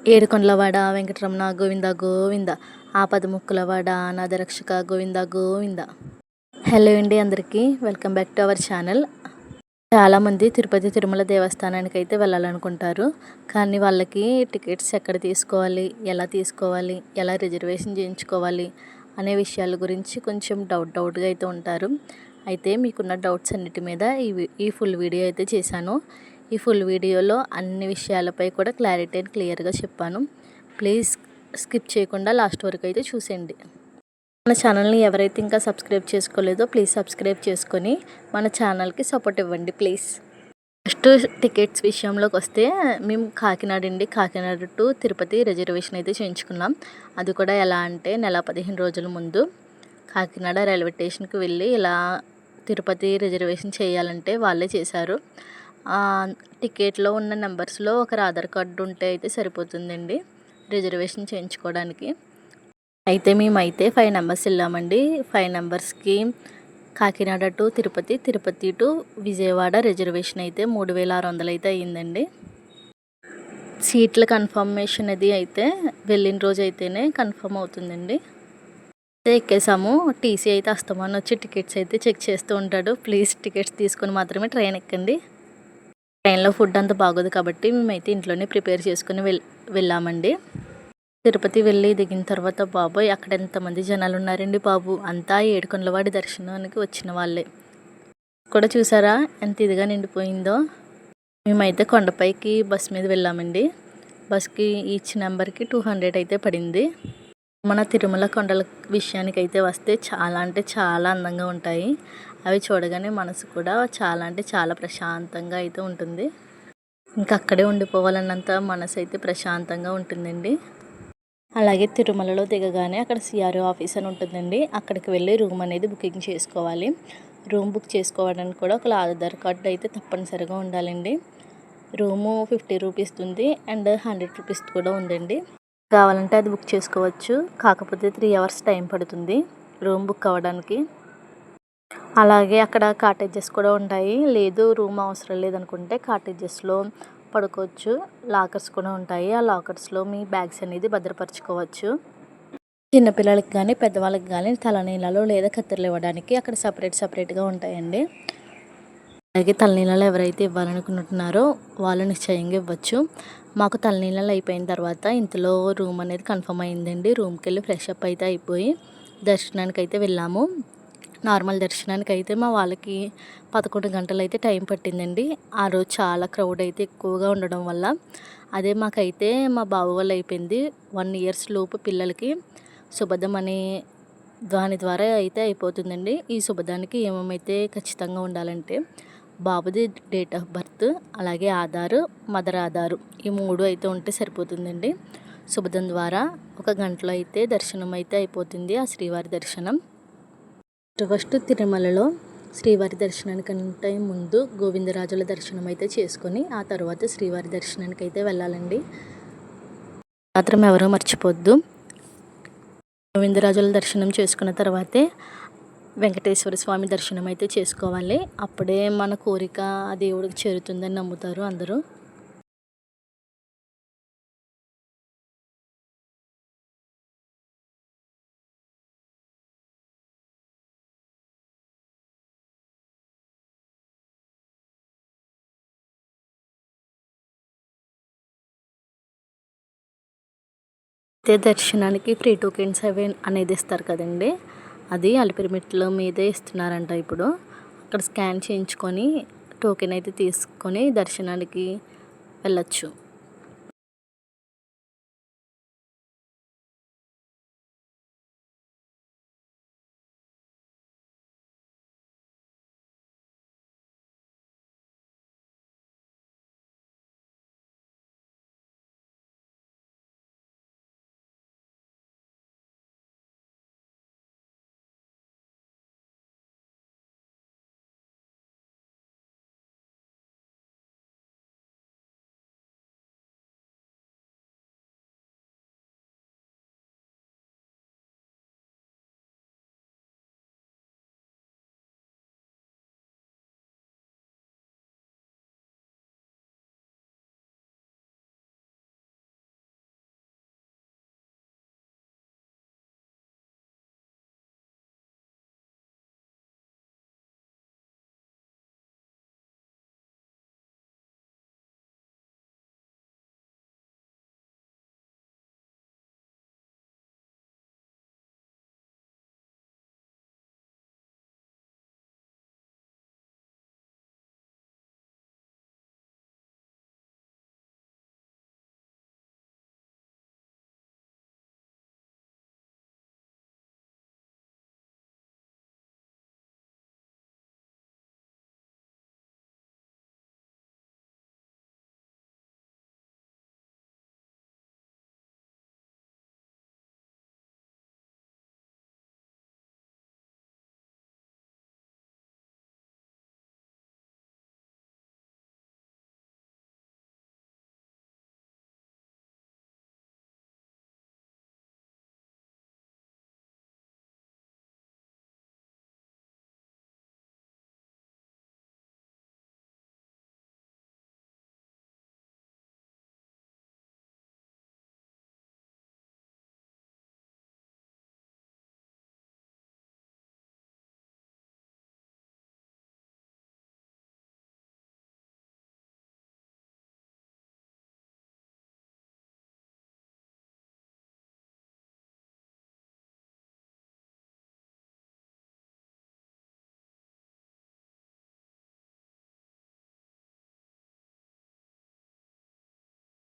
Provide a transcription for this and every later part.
ఏడుకొండలవాడ Venkataramana Govinda Govinda, ఆపదముక్కులవాడ అనాథరక్షక Govinda Govinda. Hello అండి, అందరికీ welcome back to our channel. చాలామంది తిరుపతి తిరుమల దేవస్థానానికి అయితే వెళ్ళాలనుకుంటారు. కానీ వాళ్ళకి టికెట్స్ ఎక్కడ తీసుకోవాలి, ఎలా తీసుకోవాలి, ఎలా రిజర్వేషన్ చేయించుకోవాలి అనే విషయాల గురించి కొంచెం డౌట్గా అయితే ఉంటారు. అయితే మీకున్న డౌట్స్ అన్నిటి మీద ఈ ఫుల్ వీడియో అయితే చేశాను. ఈ ఫుల్ వీడియోలో అన్ని విషయాలపై కూడా క్లారిటీ అండ్ క్లియర్గా చెప్పాను. ప్లీజ్ స్కిప్ చేయకుండా లాస్ట్ వరకు అయితే చూసేయండి. మన ఛానల్ని ఎవరైతే ఇంకా సబ్స్క్రైబ్ చేసుకోలేదో ప్లీజ్ సబ్స్క్రైబ్ చేసుకొని మన ఛానల్కి సపోర్ట్ ఇవ్వండి ప్లీజ్. ఫస్ట్ టికెట్స్ విషయంలోకి వస్తే మేము కాకినాడ టు తిరుపతి రిజర్వేషన్ అయితే చేయించుకున్నాం. అది కూడా ఎలా అంటే నెల 15 రోజుల ముందు కాకినాడ రైల్వే స్టేషన్కి వెళ్ళి ఇలా తిరుపతి రిజర్వేషన్ చేయాలంటే వాళ్ళే చేశారు. టికెట్లో ఉన్న నెంబర్స్లో ఒకరి ఆధార్ కార్డు ఉంటే అయితే సరిపోతుందండి రిజర్వేషన్ చేయించుకోవడానికి. అయితే మేమైతే 5 నెంబర్స్ వెళ్ళామండి. 5 నెంబర్స్కి Kakinada to Tirupati, Tirupati to Vijayawada reservation అయితే 3600 అయితే అయ్యిందండి. సీట్ల కన్ఫర్మేషన్ అది అయితే వెళ్ళిన రోజు అయితేనే కన్ఫర్మ్ అవుతుందండి. ఎక్కేసాము. టీసీ అయితే అస్తమానం వచ్చి టికెట్స్ అయితే చెక్ చేస్తూ ఉంటాడు. ప్లీజ్ టికెట్స్ తీసుకొని మాత్రమే ట్రైన్ ఎక్కండి. ట్రైన్లో ఫుడ్ అంత బాగోదు కాబట్టి మేమైతే ఇంట్లోనే ప్రిపేర్ చేసుకుని వెళ్ళామండి. తిరుపతి వెళ్ళి దిగిన తర్వాత బాబోయ్ అక్కడ ఎంతమంది జనాలు ఉన్నారండి బాబు. అంతా ఏడుకొండలవాడి దర్శనానికి వచ్చిన వాళ్ళే. కూడా చూసారా ఎంత ఇదిగా నిండిపోయిందో. మేమైతే కొండపైకి బస్ మీద వెళ్ళామండి. బస్కి ఈచ్ నెంబర్కి 200 అయితే పడింది. మన తిరుమల కొండల విషయానికి అయితే వస్తే చాలా అంటే చాలా అందంగా ఉంటాయి. అవి చూడగానే మనసు కూడా చాలా అంటే చాలా ప్రశాంతంగా అయితే ఉంటుంది. ఇంకా అక్కడే ఉండిపోవాలన్నంత మనసు అయితే ప్రశాంతంగా ఉంటుందండి. అలాగే తిరుమలలో దిగగానే అక్కడ సిఆర్ఓ ఆఫీస్ అని ఉంటుందండి. అక్కడికి వెళ్ళి రూమ్ అనేది బుకింగ్ చేసుకోవాలి. రూమ్ బుక్ చేసుకోవడానికి కూడా ఒక ఆధార్ కార్డు అయితే తప్పనిసరిగా ఉండాలండి. రూము 50 రూపీస్ ఉంది అండ్ 100 రూపీస్ కూడా ఉందండి. కావాలంటే అది బుక్ చేసుకోవచ్చు. కాకపోతే 3 అవర్స్ టైం పడుతుంది రూమ్ బుక్ అవ్వడానికి. అలాగే అక్కడ కాటేజెస్ కూడా ఉంటాయి. లేదు రూమ్ అవసరం లేదనుకుంటే కాటేజెస్లో పడుకోవచ్చు. లాకర్స్ కూడా ఉంటాయి. ఆ లాకర్స్లో మీ బ్యాగ్స్ అనేది భద్రపరచుకోవచ్చు. చిన్నపిల్లలకి కానీ పెద్దవాళ్ళకి కానీ తలనీలాలు లేదా కత్తిరలు ఇవ్వడానికి అక్కడ సపరేట్గా ఉంటాయండి. అలాగే తలనీలాలు ఎవరైతే ఇవ్వాలనుకుంటున్నారో వాళ్ళు నిశ్చయంగా ఇవ్వచ్చు. మాకు తలనీలాలు అయిపోయిన తర్వాత ఇంతలో రూమ్ అనేది కన్ఫర్మ్ అయిందండి. రూమ్కి వెళ్ళి ఫ్రెష్ అప్ అయితే అయిపోయి దర్శనానికి అయితే వెళ్ళాము. నార్మల్ దర్శనానికి అయితే మా వాళ్ళకి 11 గంటలు అయితే టైం పట్టిందండి. ఆ రోజు చాలా క్రౌడ్ అయితే ఎక్కువగా ఉండడం వల్ల. అదే మాకైతే మా బావ వాళ్ళు అయిపోయింది. 1 ఇయర్స్ లోపు పిల్లలకి శుభదం అనే దాని ద్వారా అయితే అయిపోతుందండి. ఈ శుభదానికి ఏమేమైతే ఖచ్చితంగా ఉండాలంటే బాబుది డేట్ ఆఫ్ బర్త్, అలాగే ఆధారు, మదర్ ఆధారు ఈ 3 అయితే ఉంటే సరిపోతుందండి. శుభదం ద్వారా 1 గంటలో అయితే దర్శనం అయితే అయిపోతుంది. ఆ శ్రీవారి దర్శనం. ఫస్ట్ తిరుమలలో శ్రీవారి దర్శనానికంటే ముందు గోవిందరాజుల దర్శనం అయితే చేసుకొని ఆ తర్వాత శ్రీవారి దర్శనానికి అయితే వెళ్ళాలండి. మాత్రం ఎవరూ మర్చిపోద్దు. గోవిందరాజుల దర్శనం చేసుకున్న తర్వాతే వెంకటేశ్వర స్వామి దర్శనం అయితే చేసుకోవాలి. అప్పుడే మన కోరిక ఆ దేవుడికి చేరుతుందని నమ్ముతారు అందరూ. అయితే దర్శనానికి ఫ్రీ టోకెన్స్ అవి అనేది ఇస్తారు కదండి. అది అలిపిరిమెట్ల మీదే ఇస్తున్నారంట ఇప్పుడు. అక్కడ స్కాన్ చేయించుకొని టోకెన్ అయితే తీసుకొని దర్శనానికి వెళ్ళచ్చు.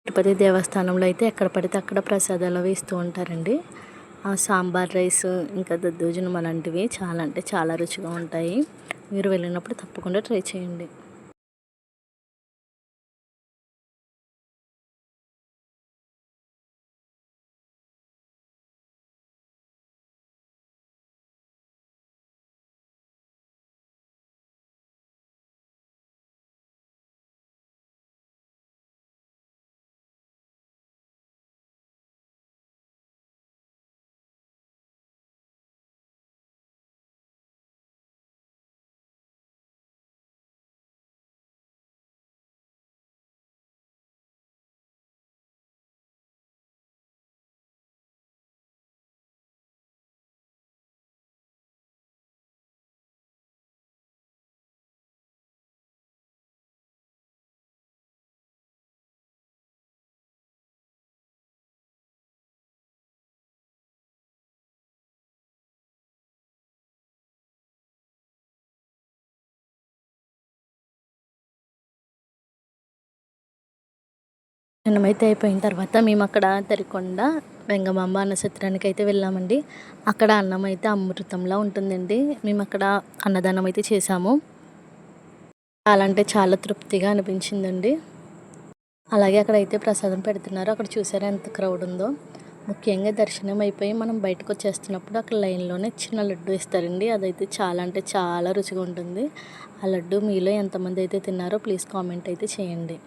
తిరుపతి దేవస్థానంలో అయితే ఎక్కడ పడితే అక్కడ ప్రసాదాలు వేస్తూ ఉంటారండి. ఆ సాంబార్ రైస్ ఇంకా దద్దోజనం అలాంటివి చాలా అంటే చాలా రుచిగా ఉంటాయి. మీరు వెళ్ళినప్పుడు తప్పకుండా ట్రై చేయండి. జనమైతే అయిపోయిన తర్వాత మేము అక్కడ తరికొండ వెంగమాంబ అన్న సత్రానికి అయితే వెళ్ళామండి. అక్కడ అన్నం అయితే అమృతంలా ఉంటుందండి. మేము అక్కడ అన్నదానం అయితే చేసాము. చాలా అంటే చాలా తృప్తిగా అనిపించిందండి. అలాగే అక్కడైతే ప్రసాదం పెడుతున్నారు. అక్కడ చూసారా ఎంత క్రౌడ్ ఉందో. ముఖ్యంగా దర్శనం అయిపోయి మనం బయటకు వచ్చేస్తున్నప్పుడు అక్కడ లైన్లోనే చిన్న లడ్డు ఇస్తారండి. అదైతే చాలా అంటే చాలా రుచిగా ఉంటుంది. ఆ లడ్డు మీలో ఎంతమంది అయితే తిన్నారో ప్లీజ్ కామెంట్ అయితే చేయండి.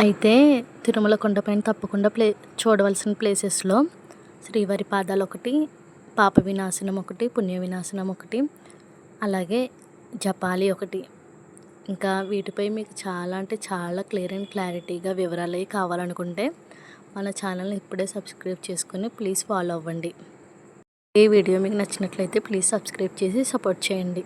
అయితే తిరుమల కొండపైన తప్పకుండా చూడవలసిన ప్లేసెస్లో శ్రీవారి పాదాలు ఒకటి, పాప వినాశనం ఒకటి, పుణ్య వినాశనం ఒకటి, అలాగే జపాలి ఒకటి. ఇంకా వీటిపై మీకు చాలా అంటే చాలా క్లియర్ అండ్ క్లారిటీగా వివరాలు అవి కావాలనుకుంటే మన ఛానల్ని ఇప్పుడే సబ్స్క్రైబ్ చేసుకుని ప్లీజ్ ఫాలో అవ్వండి. ఈ వీడియో మీకు నచ్చినట్లయితే ప్లీజ్ సబ్స్క్రైబ్ చేసి సపోర్ట్ చేయండి.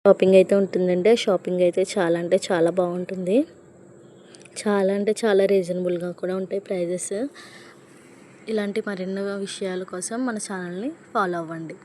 షాపింగ్ అయితే ఉంటుందండి. షాపింగ్ అయితే చాలా అంటే చాలా బాగుంటుంది. చాలా అంటే చాలా రీజనబుల్గా కూడా ఉంటాయి ప్రైజెస్. ఇలాంటి మరెన్నో విషయాల కోసం మన ఛానల్ని ఫాలో అవ్వండి.